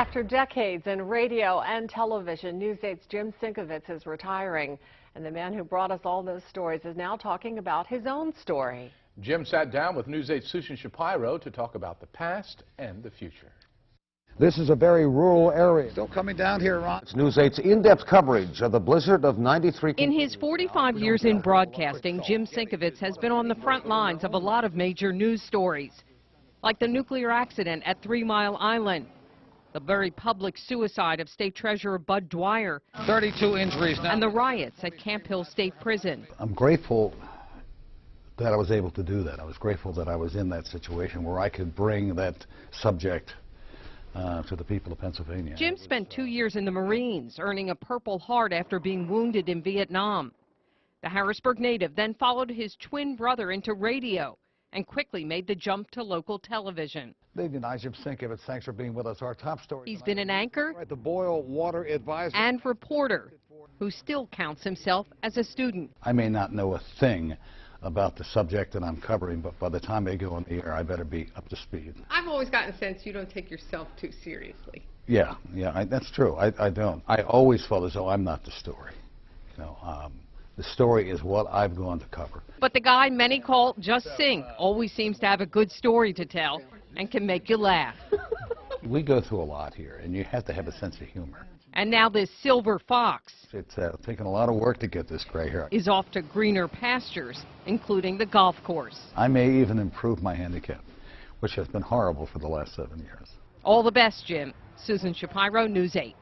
After decades in radio and television, News 8's Jim Sienkiewicz is retiring. And the man who brought us all those stories is now talking about his own story. Jim sat down with News 8's Susan Shapiro to talk about the past and the future. This is a very rural area. Still coming down here, Ron. It's News 8's in-depth coverage of the blizzard of '93. In his 45 years in broadcasting, Jim Sienkiewicz has been on the front lines of a lot of major news stories, like the nuclear accident at 3 Mile Island, the very public suicide of State Treasurer Bud Dwyer, 32 injuries now, and the riots at Camp Hill State Prison. I'm grateful that I was able to do that. I was grateful that I was in that situation where I could bring that subject to the people of Pennsylvania. Jim spent 2 years in the Marines, earning a Purple Heart after being wounded in Vietnam. The Harrisburg native then followed his twin brother into radio and quickly made the jump to local television. Good evening, Jim Sienkiewicz. Thanks for being with us. Our top story. He's been an anchor The Boil Water Advisor and reporter who still counts himself as a student. I may not know a thing about the subject that I'm covering, but by the time they go on the air, I better be up to speed. I've always gotten a sense you don't take yourself too seriously. Yeah, that's true. I don't. I always felt as though I'm not the story. You know, the story is what I've gone to cover. But the guy many call Just Sing always seems to have a good story to tell and can make you laugh. We go through a lot here, and you have to have a sense of humor. And now this silver fox It's taken a lot of work to get this gray hair. is off to greener pastures, including the golf course. I may even improve my handicap, which has been horrible for the last 7 years. All the best, Jim. Susan Shapiro, News 8.